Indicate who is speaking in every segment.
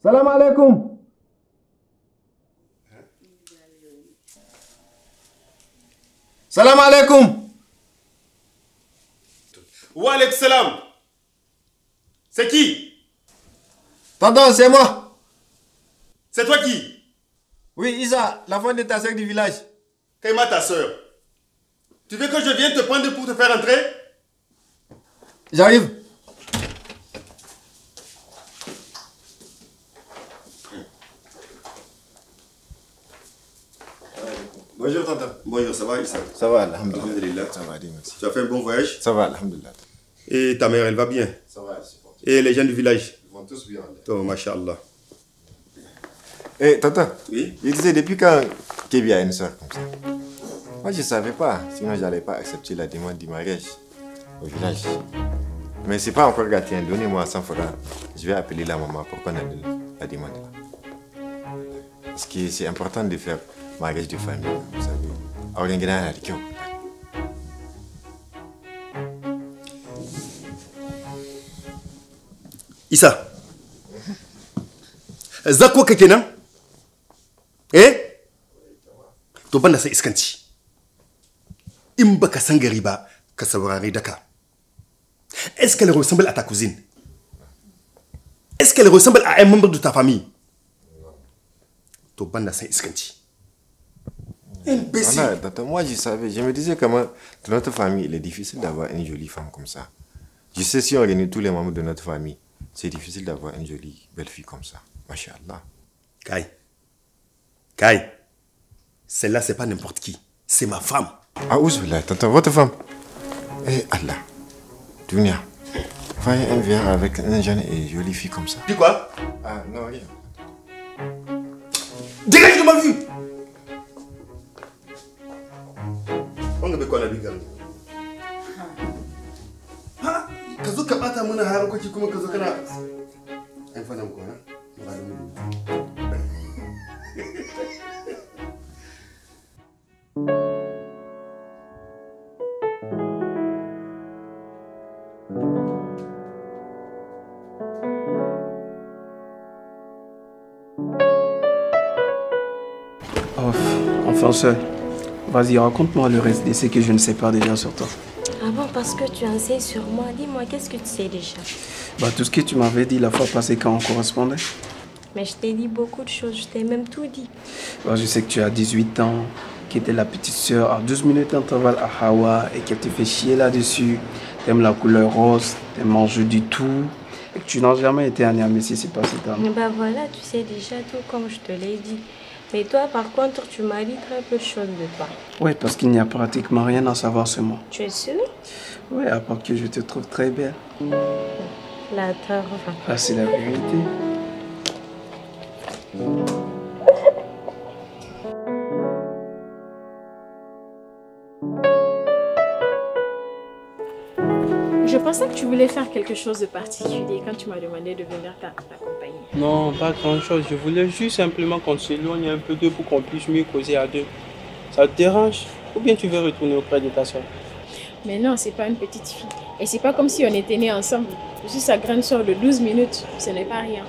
Speaker 1: Salam alaikum. Salam alaikum.
Speaker 2: Wa alaikum salam. C'est qui?
Speaker 1: Tonton, c'est moi.
Speaker 2: C'est toi qui?
Speaker 1: Oui, Issa, la femme de ta sœur du village.
Speaker 2: Kaima, ta soeur. Tu veux que je vienne te prendre pour te faire entrer?
Speaker 1: J'arrive.
Speaker 2: Bonjour tonton. Bonjour, ça va Issa?
Speaker 1: Ça va, alhamdulillah.
Speaker 2: Alhamdulillah.
Speaker 1: Ça va, merci.
Speaker 2: Tu as fait un bon voyage?
Speaker 1: Ça va, alhamdulillah.
Speaker 2: Et ta mère, elle va bien?
Speaker 1: Ça va, elle supporte.
Speaker 2: Et les gens du village?
Speaker 1: Ils vont tous bien.
Speaker 2: Oh, mashallah.
Speaker 1: Eh, tonton.
Speaker 2: Oui?
Speaker 1: Il disait depuis quand Kébi a une soeur comme ça? Moi, je ne savais pas. Sinon, je n'allais pas accepter la demande du mariage au village. Mais c'est pas encore gâté. Donnez-moi 100 francs. Je vais appeler la maman pour qu'on annule la demande. Parce que c'est important de faire mariage de famille, vous savez.
Speaker 2: Issa. Zako kekenan? Eh? To banda sai iskanci. In baka san gari ba, ka saurare daka. Est-ce qu'elle ressemble à ta cousine? Est-ce qu'elle ressemble à un membre de ta famille? To banda sai iskanci. Imbécile.
Speaker 1: Voilà, moi je savais, je me disais comment dans notre famille il est difficile d'avoir une jolie femme comme ça. Je sais si on réunit tous les membres de notre famille, c'est difficile d'avoir une jolie belle fille comme ça. Masha'Allah.
Speaker 2: Kai, celle-là c'est pas n'importe qui, c'est ma femme.
Speaker 1: Ah ouzbillah, tonton, votre femme. Eh Allah, Dunia, voyez un verre avec une jeune et jolie fille comme ça.
Speaker 2: Dis quoi?
Speaker 1: Ah non, rien.
Speaker 2: Dégage de ma vue! On ne peut pas la bigar. Ah, kazo ka bata mana harkoki kuma kazo kana an fana ko na ba da mu.
Speaker 3: Oh, enfin seul. Vas-y, raconte-moi le reste de ce que je ne sais pas déjà sur toi.
Speaker 4: Ah bon, parce que tu en sais sur moi. Dis-moi, qu'est-ce que tu sais déjà?
Speaker 3: Bah, tout ce que tu m'avais dit la fois passée quand on correspondait.
Speaker 4: Mais je t'ai dit beaucoup de choses, je t'ai même tout dit.
Speaker 3: Bah, je sais que tu as 18 ans, que t'es la petite sœur à 12 minutes d'intervalle à Hawa et qu'elle te fait chier là-dessus. T'aimes la couleur rose, t'aimes manger du tout. Et que tu n'as jamais été à Niamey si c'est pas cette année.
Speaker 4: Mais bah voilà, tu sais déjà tout comme je te l'ai dit. Mais toi, par contre, tu m'as dit très peu de choses de toi.
Speaker 3: Ouais, parce qu'il n'y a pratiquement rien à savoir sur moi.
Speaker 4: Tu es sûr?
Speaker 3: Ouais, à part que je te trouve très belle.
Speaker 4: La terre.
Speaker 3: Ah, c'est la vérité.
Speaker 5: Je pensais que tu voulais faire quelque chose de particulier quand tu m'as demandé de venir t'accompagner.
Speaker 6: Non, pas grand-chose. Je voulais juste simplement qu'on s'éloigne un peu d'eux pour qu'on puisse mieux causer à deux. Ça te dérange? Ou bien tu veux retourner auprès de ta soeur?
Speaker 5: Mais non, c'est pas une petite fille. Et c'est pas comme si on était nés ensemble. Je suis sa grande soeur de 12 minutes. Ce n'est pas rien.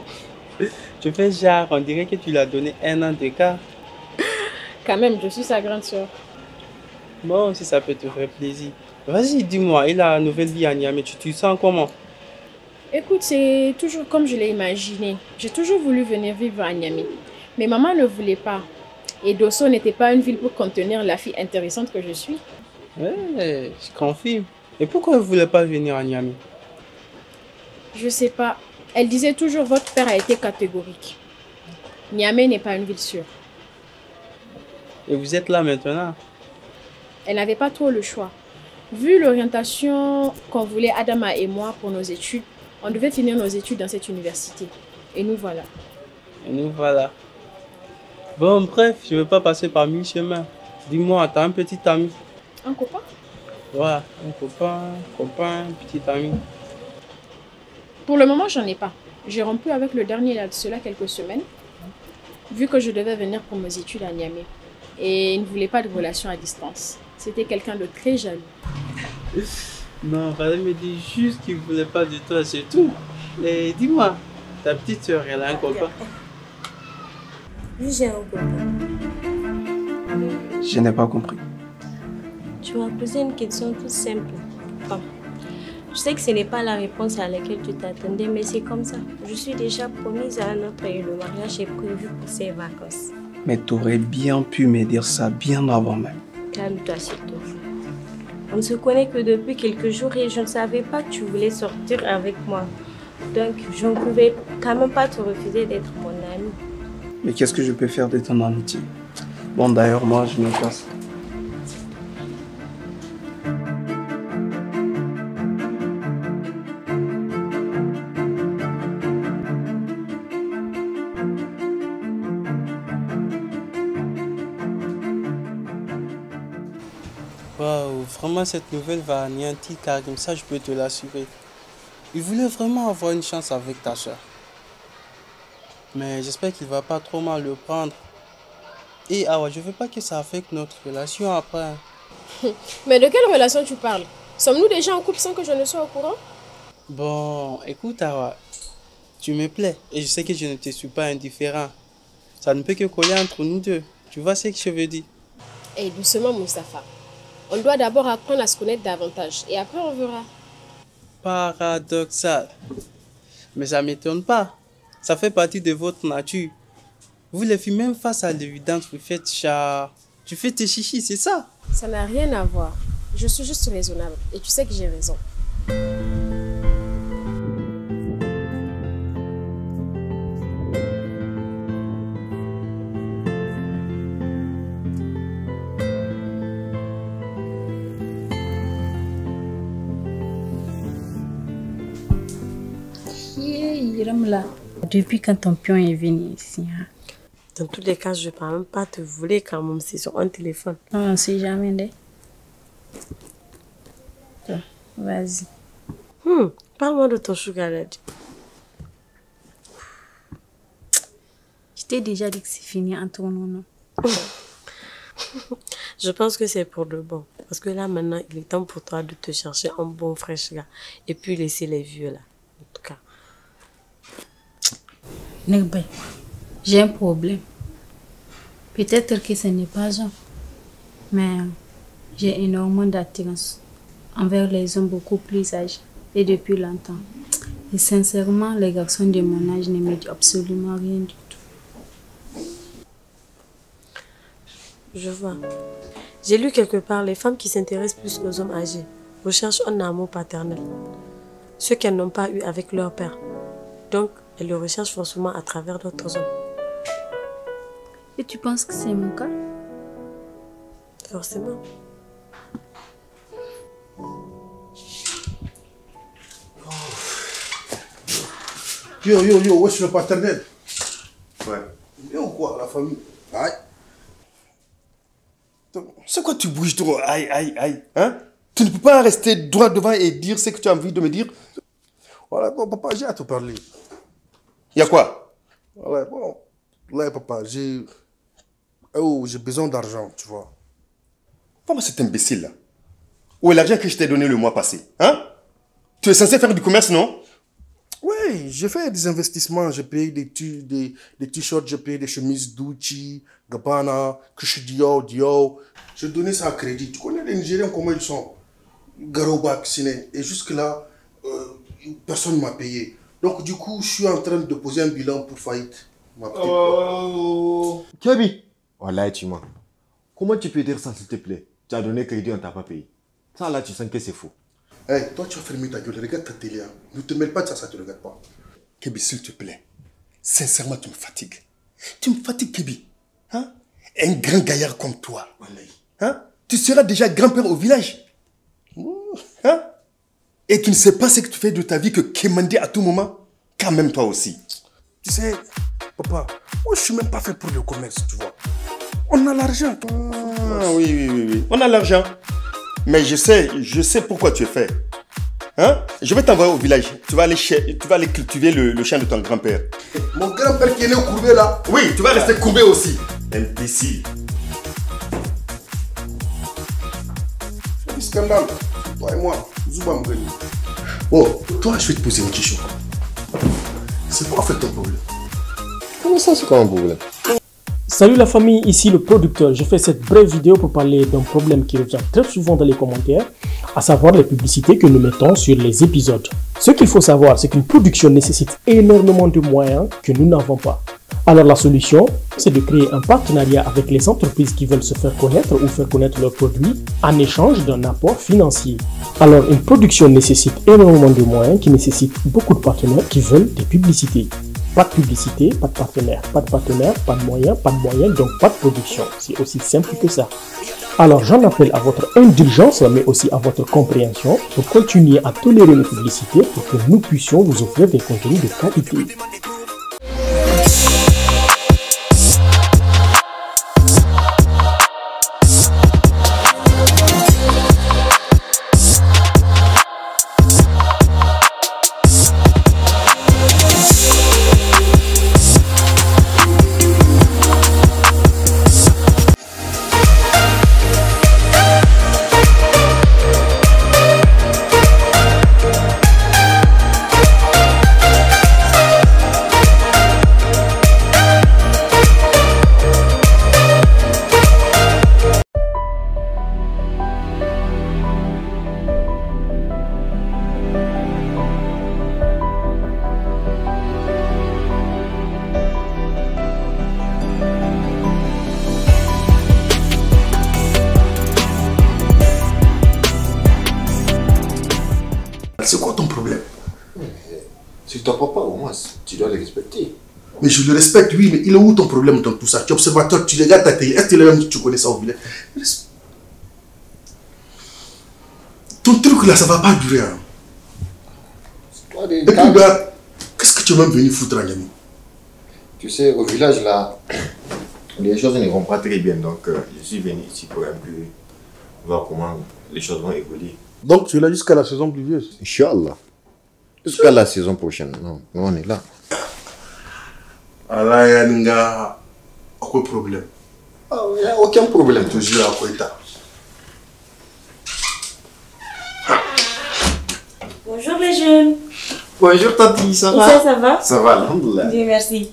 Speaker 6: Tu fais genre, on dirait que tu l'as donné 1 an d'écart.
Speaker 5: Quand même, je suis sa grande soeur.
Speaker 6: Bon, si ça peut te faire plaisir. Vas-y, dis-moi, et la nouvelle vie à Niamey, tu te sens comment?
Speaker 5: Écoute, c'est toujours comme je l'ai imaginé. J'ai toujours voulu venir vivre à Niamey. Mais maman ne voulait pas. Et Dosso n'était pas une ville pour contenir la fille intéressante que je suis.
Speaker 6: Ouais, je confirme. Et pourquoi elle ne voulait pas venir à Niamey?
Speaker 5: Je sais pas. Elle disait toujours votre père a été catégorique. Niamey n'est pas une ville sûre.
Speaker 6: Et vous êtes là maintenant?
Speaker 5: Elle n'avait pas trop le choix. Vu l'orientation qu'on voulait Adama et moi pour nos études, on devait finir nos études dans cette université. Et nous voilà.
Speaker 6: Et nous voilà. Bon, bref, je ne veux pas passer par 1000 chemins. Dis-moi, t'as un petit ami?
Speaker 5: Un copain?
Speaker 6: Ouais, un copain, petit ami.
Speaker 5: Pour le moment, j'en ai pas. J'ai rompu avec le dernier il y a de cela quelques semaines, vu que je devais venir pour mes études à Niamey. Et il ne voulait pas de relation à distance. C'était quelqu'un de très jaloux.
Speaker 6: Non, fallait me dire juste qu'il ne voulait pas de toi, c'est tout. Et dis-moi, Ta petite soeur, elle a un copain.
Speaker 4: Oui, j'ai un copain.
Speaker 3: Je n'ai pas compris.
Speaker 4: Tu m'as posé une question toute simple. Bon, je sais que ce n'est pas la réponse à laquelle tu t'attendais, mais c'est comme ça. Je suis déjà promise à un autre et le mariage est prévu pour ces vacances.
Speaker 3: Mais tu aurais bien pu me dire ça bien avant même.
Speaker 4: Calme-toi, s'il te plaît. On ne se connaît que depuis quelques jours et je ne savais pas que tu voulais sortir avec moi. Donc, je ne pouvais quand même pas te refuser d'être mon ami.
Speaker 3: Mais qu'est-ce que je peux faire de ton amitié? Bon, d'ailleurs, moi, je me casse.
Speaker 6: Waouh, vraiment cette nouvelle va anéantir Karim, ça je peux te l'assurer. Il voulait vraiment avoir une chance avec ta soeur. Mais j'espère qu'il va pas trop mal le prendre. Et Awa, je veux pas que ça affecte notre relation après.
Speaker 5: Mais de quelle relation tu parles? Sommes-nous déjà en couple sans que je ne sois au courant?
Speaker 6: Bon, écoute Awa, tu me plais et je sais que je ne te suis pas indifférent. Ça ne peut que coller entre nous deux. Tu vois ce que je veux dire?
Speaker 5: Eh, doucement, Moustapha. On doit d'abord apprendre à se connaître davantage et après on verra.
Speaker 6: Paradoxal. Mais ça ne m'étonne pas. Ça fait partie de votre nature. Vous les filles, même face à l'évidence, vous faites chat. Tu fais tes chichis, c'est ça?
Speaker 5: Ça n'a rien à voir. Je suis juste raisonnable et tu sais que j'ai raison.
Speaker 7: Depuis quand ton pion est venu ici, hein?
Speaker 4: Dans tous les cas, je ne peux même pas te voler quand même, c'est sur un téléphone.
Speaker 7: Non, on ne sait jamais, né? Vas-y.
Speaker 4: Parle-moi de ton sugar daddy.
Speaker 7: Je t'ai déjà dit que c'est fini entre nous, non?
Speaker 4: Je pense que c'est pour le bon. Parce que là, maintenant, il est temps pour toi de te chercher un bon fraîche gars. Et puis laisser les vieux là. En tout cas.
Speaker 7: Negbe, j'ai un problème. Peut-être que ce n'est pas un. Mais j'ai énormément d'attirance envers les hommes beaucoup plus âgés. Et depuis longtemps. Et sincèrement, les garçons de mon âge ne me disent absolument rien du tout.
Speaker 4: Je vois. J'ai lu quelque part, les femmes qui s'intéressent plus aux hommes âgés recherchent un amour paternel. Ce qu'elles n'ont pas eu avec leur père. Donc, elles le recherchent forcément à travers d'autres hommes.
Speaker 7: Et tu penses que c'est mon cas?
Speaker 4: Forcément.
Speaker 2: Yo, wesh le paternel.
Speaker 1: Ouais.
Speaker 2: Yo quoi, la famille. Aïe. C'est quoi tu bouges trop? Aïe. Hein? Tu ne peux pas rester droit devant et dire ce que tu as envie de me dire. Voilà, bon, papa, j'ai à te parler. Il y a quoi? Voilà, bon. Là, papa, j'ai besoin d'argent, tu vois.
Speaker 8: Comment cet imbécile là? Où est l'argent que je t'ai donné le mois passé? Hein? Tu es censé faire du commerce, non?
Speaker 2: Oui, j'ai fait des investissements. J'ai payé des t-shirts, j'ai payé des chemises Gucci, Gabbana, Dior. J'ai donné ça à crédit. Tu connais les Nigériens, comment ils sont? Garoba, Ksine. Et jusque-là, personne ne m'a payé. Donc, du coup, je suis en train de poser un bilan pour faillite.
Speaker 1: Kebi! Oh là, tu mens. Comment tu peux dire ça, s'il te plaît? Tu as donné crédit, on ne t'a pas payé. Ça, là, tu sens que c'est faux.
Speaker 2: Hey, toi, tu as fermé ta gueule. Regarde ta télé. Hein. Ne te mêle pas de ça, ça ne te regarde pas.
Speaker 8: Kebi, s'il te plaît. Sincèrement, tu me fatigues. Tu me fatigues, Kebi. Hein? Un grand gaillard comme toi. Hein? Tu seras déjà grand-père au village. Hein? Et tu ne sais pas ce que tu fais de ta vie que quémander à tout moment? Quand même toi aussi.
Speaker 2: Tu sais, papa, moi, je ne suis même pas fait pour le commerce, tu vois. On a l'argent.
Speaker 8: Ah, oui. On a l'argent. Mais je sais pourquoi tu es fait. Hein? Je vais t'envoyer au village. Tu vas aller cultiver le champ de ton grand-père.
Speaker 2: Mon grand-père qui est né courbé là.
Speaker 8: Oui, tu vas rester courbé aussi. Imbécile.
Speaker 2: C'est un scandale. Toi et moi, Zouba Mgani. Oh, toi, je vais te poser une question.
Speaker 8: C'est quoi en fait ton problème?
Speaker 1: Comment ça, c'est quoi un problème?
Speaker 9: Salut la famille, ici le producteur. Je fais cette brève vidéo pour parler d'un problème qui revient très souvent dans les commentaires, à savoir les publicités que nous mettons sur les épisodes. Ce qu'il faut savoir, c'est qu'une production nécessite énormément de moyens que nous n'avons pas. Alors la solution, c'est de créer un partenariat avec les entreprises qui veulent se faire connaître ou faire connaître leurs produits en échange d'un apport financier. Alors une production nécessite énormément de moyens qui nécessitent beaucoup de partenaires qui veulent des publicités. Pas de publicité, pas de partenaire, pas de moyens, donc pas de production. C'est aussi simple que ça. Alors j'en appelle à votre indulgence, mais aussi à votre compréhension pour continuer à tolérer les publicités pour que nous puissions vous offrir des contenus de qualité.
Speaker 8: C'est quoi ton problème?
Speaker 1: C'est ton papa, au moins, tu dois le respecter.
Speaker 8: Mais je le respecte, oui, mais il est où ton problème dans tout ça? Tu es observateur, tu regardes ta télé, est-ce que même tu connais ça au village? Ton truc là, ça va pas durer. Hein. Et puis là, qu'est-ce que tu es même venu foutre à Niamey?
Speaker 1: Tu sais, au village là, les choses ne vont pas très bien, donc je suis venu ici pour un peu voir comment les choses vont évoluer.
Speaker 8: Donc tu es là jusqu'à la saison pluvieuse?
Speaker 1: Inch'Allah. Jusqu'à la saison prochaine. Non, on est là.
Speaker 8: Allah, il y a aucun problème.
Speaker 1: Ah, il n'y a aucun problème.
Speaker 8: Je te jure à quoi il t'a.
Speaker 10: Bonjour les jeunes.
Speaker 1: Bonjour Tati, ça va?
Speaker 10: Ça va?
Speaker 1: Ça va, alhamdoulilah.
Speaker 10: Oui, merci.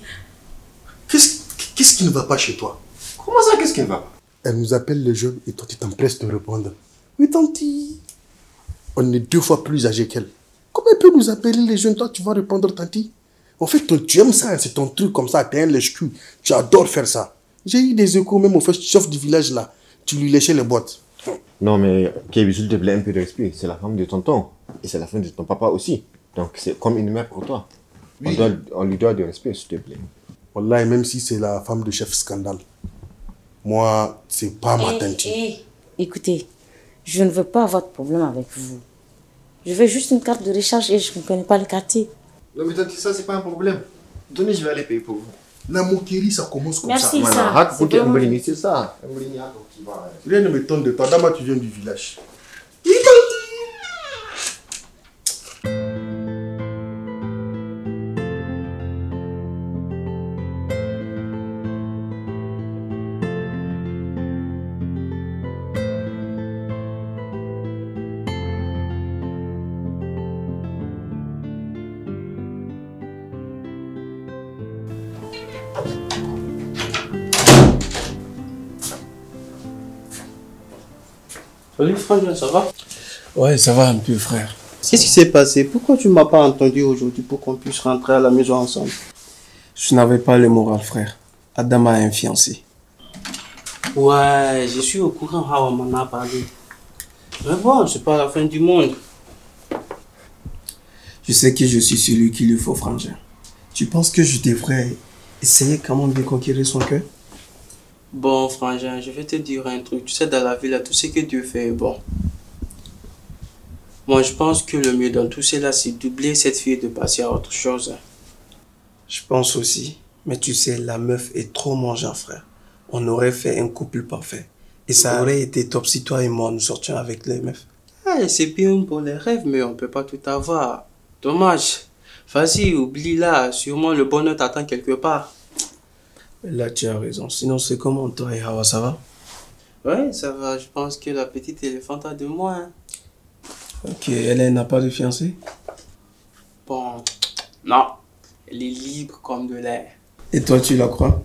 Speaker 8: Qu'est-ce qui ne va pas chez toi?
Speaker 1: Comment ça, qu'est-ce qui ne va pas?
Speaker 8: Elle nous appelle les jeunes et toi tu t'empresses de répondre. Oui, tanti. On est 2 fois plus âgés qu'elle. Comment elle peut nous appeler les jeunes? Toi, tu vas répondre, tanti. En fait, tu aimes ça, c'est ton truc comme ça, t'es un lèche-cul. Tu adores faire ça. J'ai eu des échos, même au fait, chef du village là. Tu lui léchais les boîtes.
Speaker 1: Non, mais Kébi, s'il te plaît, un peu de respect. C'est la femme de tonton. Et c'est la femme de ton papa aussi. Donc, c'est comme une mère pour toi. Oui. On lui doit du respect, s'il te plaît.
Speaker 8: Wallah, même si c'est la femme de chef scandale, moi, c'est pas ma tante.
Speaker 10: Écoutez, je ne veux pas avoir de problème avec vous. Je veux juste une carte de recharge et je ne connais pas le quartier.
Speaker 1: Non, mais tante, ça, c'est pas un problème. Donnez, je vais aller payer pour vous.
Speaker 8: La moquerie, ça commence comme
Speaker 10: ça. Merci,
Speaker 1: c'est ça.
Speaker 8: Rien ne m'étonne de toi. Dama, tu viens du village.
Speaker 6: Salut frère, ça va?
Speaker 3: Ouais, ça va un peu frère.
Speaker 6: Qu'est-ce qui s'est passé? Pourquoi tu ne m'as pas entendu aujourd'hui pour qu'on puisse rentrer à la maison ensemble?
Speaker 3: Je n'avais pas le moral frère. Adam a un fiancé.
Speaker 6: Ouais, je suis au courant, Hawa m'en a parlé. Mais bon, c'est pas la fin du monde.
Speaker 3: Je sais que je suis celui qu'il lui faut, frangin. Tu penses que je devrais essayer quand même de conquérir son cœur?
Speaker 6: Bon, frangin, je vais te dire un truc. Tu sais, dans la vie, là, tout ce que Dieu fait est bon. Moi, je pense que le mieux dans tout cela, c'est doubler cette fille de passer à autre chose.
Speaker 3: Je pense aussi. Mais tu sais, la meuf est trop mon genre, frère. On aurait fait un couple parfait. Et ça aurait été top si toi et moi nous sortions avec les meufs.
Speaker 6: Ah, c'est bien pour les rêves, mais on peut pas tout avoir. Dommage. Vas-y, oublie-la. Sûrement le bonheur t'attend quelque part.
Speaker 3: Là, tu as raison. Sinon, c'est comment toi et Hawa, ça va?
Speaker 6: Ouais, ça va. Je pense que la petite éléphante a de moi. Hein.
Speaker 3: Ok, elle n'a pas de fiancé?
Speaker 6: Bon, non. Elle est libre comme de l'air.
Speaker 3: Et toi, tu la crois?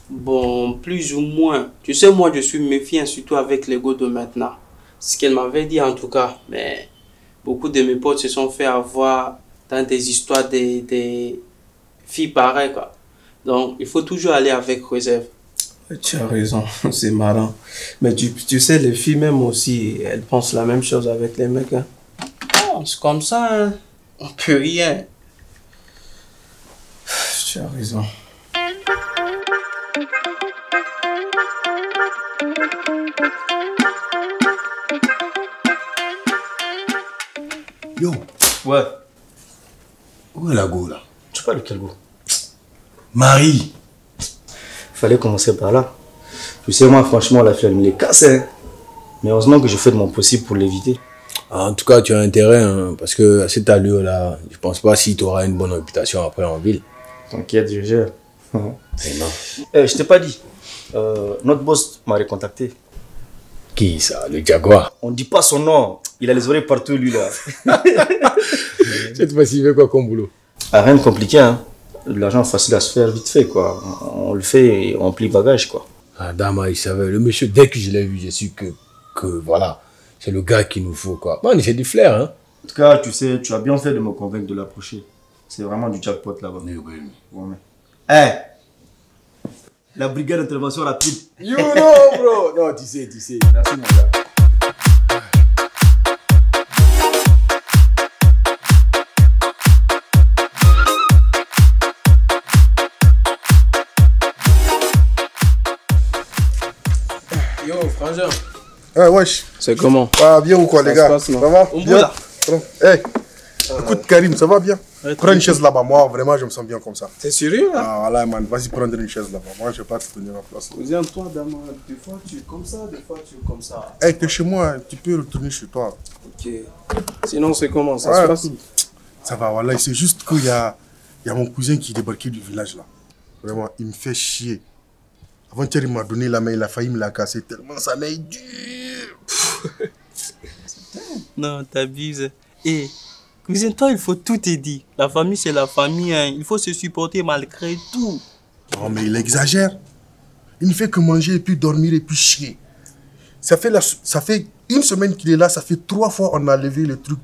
Speaker 6: Bon, plus ou moins. Tu sais, moi, je suis méfiant, surtout avec l'ego de maintenant. C'est ce qu'elle m'avait dit en tout cas. Mais beaucoup de mes potes se sont fait avoir dans des histoires des filles pareilles, quoi. Donc, il faut toujours aller avec réserve.
Speaker 3: Tu as raison, c'est marrant. Mais tu sais, les filles même aussi, elles pensent la même chose avec les mecs. Hein.
Speaker 6: Oh, c'est comme ça, hein. On peut rien.
Speaker 3: Tu as raison.
Speaker 8: Yo.
Speaker 2: Ouais.
Speaker 8: Où est la go là?
Speaker 2: Tu parles de quel goût?
Speaker 8: Marie.
Speaker 2: Fallait commencer par là. Tu sais, moi, franchement, la flemme me les casse. Hein. Mais heureusement que je fais de mon possible pour l'éviter.
Speaker 11: En tout cas, tu as intérêt, hein, parce que à cette allure-là, je pense pas si tu auras une bonne réputation après en ville.
Speaker 2: T'inquiète, je gère. Je t'ai pas dit. Notre boss m'a recontacté.
Speaker 11: Qui ça? Le Jaguar?
Speaker 2: On dit pas son nom. Il a les oreilles partout, lui, là.
Speaker 11: Cette fois-ci, il veut quoi comme boulot?
Speaker 2: Rien de compliqué, hein. De l'argent facile à se faire vite fait, quoi. On le fait et on plie bagage, quoi.
Speaker 11: Ah, Dama, il savait. Le monsieur, dès que je l'ai vu, j'ai su que voilà, c'est le gars qu'il nous faut, quoi. Bon, il fait du flair, hein.
Speaker 2: En tout cas, tu sais, tu as bien fait de me convaincre de l'approcher. C'est vraiment du jackpot là-bas.
Speaker 8: Oui, oui, oui.
Speaker 2: Hey! La brigade d'intervention rapide.
Speaker 11: You know, bro! Non, tu sais.
Speaker 2: Merci, mon gars.
Speaker 3: Yo, frangin.
Speaker 8: Ah, wesh.
Speaker 3: C'est comment?
Speaker 8: Ah, bien ou quoi, les gars?
Speaker 3: Ça
Speaker 8: va?
Speaker 3: Bien.
Speaker 8: Hey, écoute, Karim, ça va bien? Prends une chaise là-bas. Moi, vraiment, je me sens bien comme ça.
Speaker 3: T'es sérieux, là?
Speaker 8: Ah, voilà, man. Vas-y, prendre une chaise là-bas. Moi, je vais pas te tenir ma place.
Speaker 3: Viens, toi, Dama, des fois tu es comme ça, des fois tu es comme ça.
Speaker 8: Hey, t'es chez moi, tu peux retourner chez toi.
Speaker 3: Ok. Sinon, c'est comment? Ça se passe?
Speaker 8: Ça va, voilà. C'est juste qu'il y a mon cousin qui est débarqué du village là. Vraiment, il me fait chier. Avant-hier, il m'a donné la main, il a failli me la casser tellement ça m'est dur.
Speaker 6: Non, t'abuses. Et cousin, toi, il faut tout te dire. La famille, c'est la famille. Hein. Il faut se supporter malgré tout.
Speaker 8: Non, mais il exagère. Il ne fait que manger et puis dormir et puis chier. Ça fait une semaine qu'il est là, ça fait 3 fois on a levé le truc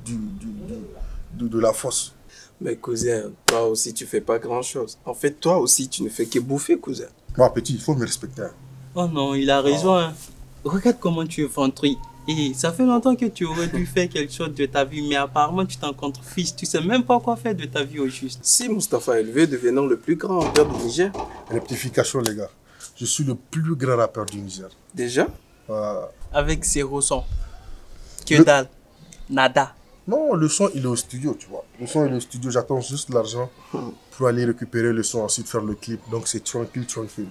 Speaker 8: de la fosse.
Speaker 3: Mais cousin, toi aussi, tu fais pas grand-chose. En fait, toi aussi, tu ne fais que bouffer, cousin.
Speaker 8: Moi, petit, il faut me respecter.
Speaker 6: Oh non, il a raison. Hein. Regarde comment tu es ventré. Et ça fait longtemps que tu aurais dû faire quelque chose de ta vie, mais apparemment tu t'en contrefiches. Tu sais même pas quoi faire de ta vie au juste.
Speaker 3: Si Mustapha est élevé, devenant le plus grand rappeur du Niger.
Speaker 8: Rectification, les gars. Je suis le plus grand rappeur du Niger.
Speaker 3: Déjà?
Speaker 6: Avec zéro son. Que dalle. Nada.
Speaker 8: Non, le son, il est au studio, tu vois. Le son, il est au studio. J'attends juste l'argent pour aller récupérer le son, ensuite faire le clip. Donc, c'est tranquille,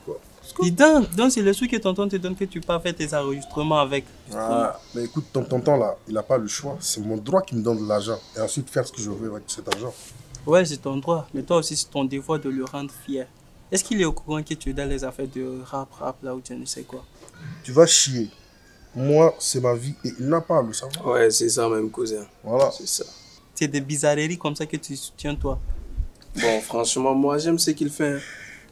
Speaker 8: quoi.
Speaker 6: Et donc c'est le truc que tonton te donne que tu peux faire tes enregistrements avec.
Speaker 8: Ah, mais écoute, ton tonton là, il n'a pas le choix. C'est mon droit qui me donne de l'argent. Et ensuite faire ce que je veux avec cet argent.
Speaker 6: Ouais, c'est ton droit. Mais toi aussi, c'est ton devoir de le rendre fier. Est-ce qu'il est au courant que tu es dans les affaires de rap là ou tu ne sais quoi?
Speaker 8: Tu vas chier. Moi, c'est ma vie et il n'a pas à le savoir.
Speaker 3: Ouais, c'est ça même, cousin.
Speaker 8: Voilà.
Speaker 3: C'est ça.
Speaker 6: C'est des bizarreries comme ça que tu soutiens toi.
Speaker 3: Bon, franchement, moi, j'aime ce qu'il fait.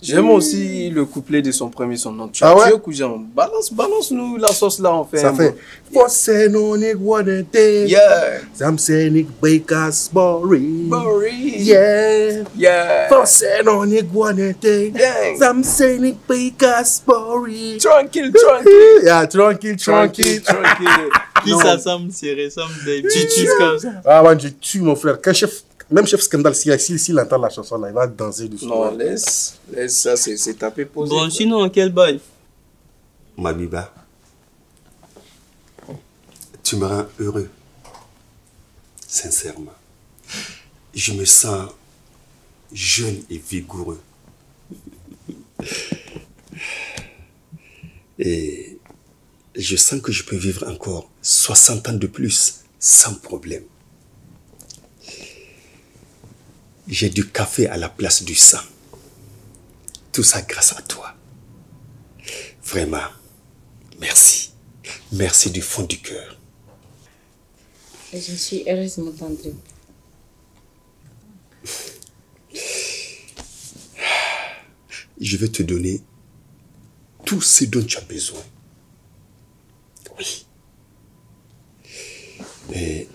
Speaker 3: J'aime aussi le couplet de son premier son nom. Tu
Speaker 8: ouais?
Speaker 3: cousin. Balance-nous la sauce là, en fait.
Speaker 8: Ça fait. Fosse non iguanete.
Speaker 3: Yeah.
Speaker 8: Zamsenik Baker's Bory.
Speaker 3: Bory.
Speaker 8: Yeah.
Speaker 3: Yeah.
Speaker 8: Fosse non iguanete.
Speaker 3: Gang.
Speaker 8: Zamsenik Baker's Bory.
Speaker 3: Tranquille.
Speaker 8: Yeah, tranquille.
Speaker 6: Qui s'assemble, se ressemble des petits comme ça.
Speaker 8: Ah, man, je tue mon frère. Même chef Scandale, s'il entend la chanson là, il va danser dessus.
Speaker 3: Non, laisse ça, c'est tapé posé.
Speaker 6: Bon, sinon, quel bail?
Speaker 12: Mabiba, tu me rends heureux. Sincèrement. Je me sens jeune et vigoureux. Et je sens que je peux vivre encore 60 ans de plus sans problème. J'ai du café à la place du sang. Tout ça grâce à toi. Vraiment, merci. Merci du fond du cœur.
Speaker 10: Je suis heureuse de m'entendre.
Speaker 12: je vais te donner tout ce dont tu as besoin. Oui. Et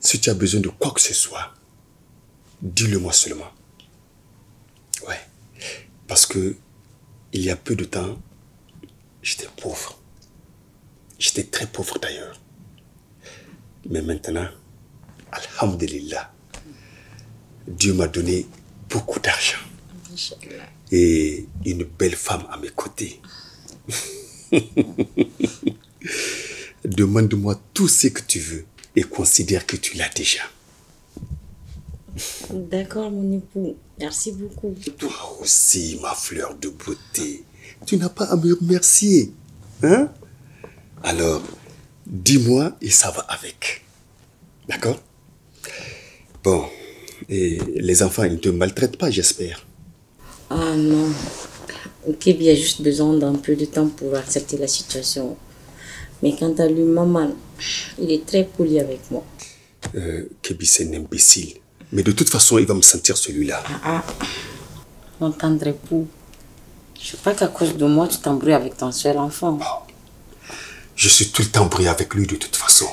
Speaker 12: si tu as besoin de quoi que ce soit, dis-le-moi seulement. Ouais. Parce que il y a peu de temps, j'étais pauvre. J'étais très pauvre d'ailleurs. Mais maintenant, alhamdulillah, Dieu m'a donné beaucoup d'argent. Et une belle femme à mes côtés. Demande-moi tout ce que tu veux et considère que tu l'as déjà.
Speaker 10: D'accord, mon époux. Merci beaucoup.
Speaker 12: Toi aussi, ma fleur de beauté. Tu n'as pas à me remercier. Hein? Alors, dis-moi et ça va avec. D'accord? Bon, et les enfants, ils ne te maltraitent pas, j'espère.
Speaker 10: Ah non. Kebi a juste besoin d'un peu de temps pour accepter la situation. Mais quant à lui, maman, il est très poli avec moi.
Speaker 12: Kebi, c'est un imbécile. Mais de toute façon, il va me sentir celui-là.
Speaker 10: Mon tendre époux, je ne veux pas qu'à cause de moi, tu t'embrouilles avec ton seul enfant.
Speaker 12: Je suis tout le temps embrouillé avec lui de toute façon.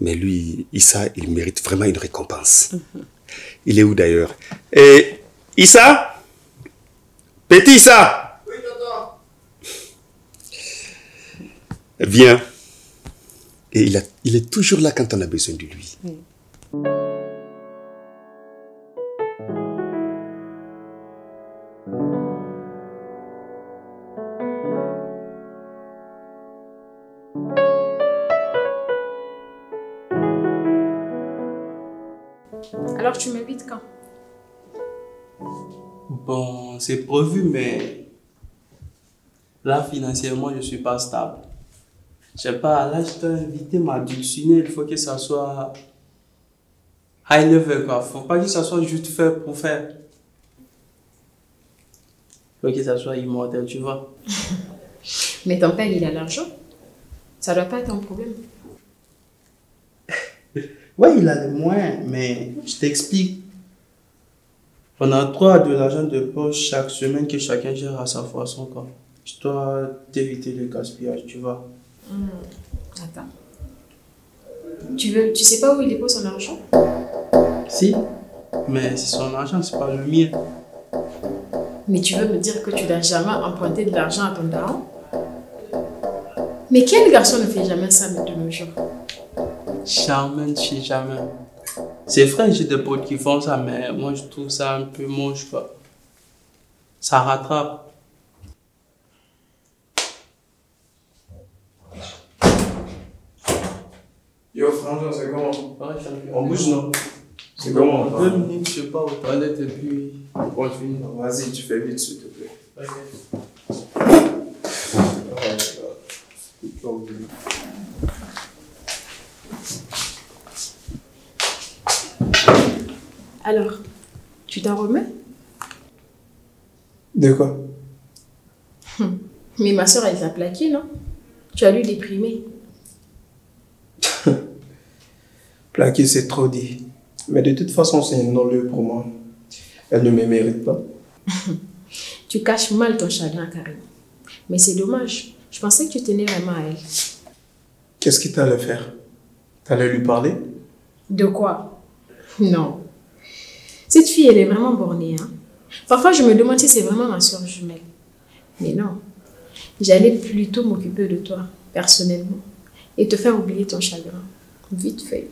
Speaker 12: Mais lui, Issa, il mérite vraiment une récompense. Il est où d'ailleurs? Et Issa? Petit Issa?
Speaker 13: Oui, tonton.
Speaker 12: Viens. Et il est toujours là quand on a besoin de lui.
Speaker 5: Alors tu m'invites quand?
Speaker 6: Bon, c'est prévu, mais là, financièrement, je ne suis pas stable. Je sais pas, là, je t'ai invité ma dulcinée, il faut que ça soit high level, quoi. Faut pas que ça soit juste fait pour faire. Il faut que ça soit immortel, tu vois.
Speaker 5: Mais ton père, il a l'argent. Ça doit pas être un problème.
Speaker 6: Ouais, il a les moyens, mais je t'explique. On a droit à de l'argent de poche chaque semaine que chacun gère à sa façon, quoi. Je dois t'éviter le gaspillage, tu vois.
Speaker 5: Attends. Tu sais pas où il dépose son argent?
Speaker 6: Si, mais c'est son argent, c'est pas le mien.
Speaker 5: Mais tu veux me dire que tu n'as jamais emprunté de l'argent à ton daron? Mais quel garçon ne fait jamais ça de nos jours?
Speaker 6: Jamais, je sais jamais. C'est vrai, j'ai des potes qui font ça, mais moi je trouve ça un peu moche, quoi. Ça rattrape.
Speaker 3: Yo, Franjo, c'est comment? On bouge, non? C'est comment?
Speaker 6: 2 minutes, je sais pas, aux toilettes et puis on continue.
Speaker 3: Vas-y, tu fais vite, s'il te plaît.
Speaker 5: Alors, tu t'en remets?
Speaker 3: De quoi?
Speaker 5: Mais ma soeur, elle t'a plaqué, non? Tu as lu déprimer.
Speaker 3: Plaqué, c'est trop dit. Mais de toute façon, c'est un non-lieu pour moi. Elle ne me mérite pas.
Speaker 5: Tu caches mal ton chagrin, Karim. Mais c'est dommage. Je pensais que tu tenais vraiment à elle.
Speaker 3: Qu'est-ce qui t'allait faire? T'allais lui parler?
Speaker 5: De quoi? Non. Cette fille, elle est vraiment bornée, hein. Parfois, je me demande si c'est vraiment ma soeur jumelle. Mais non. J'allais plutôt m'occuper de toi, personnellement, et te faire oublier ton chagrin. Vite fait.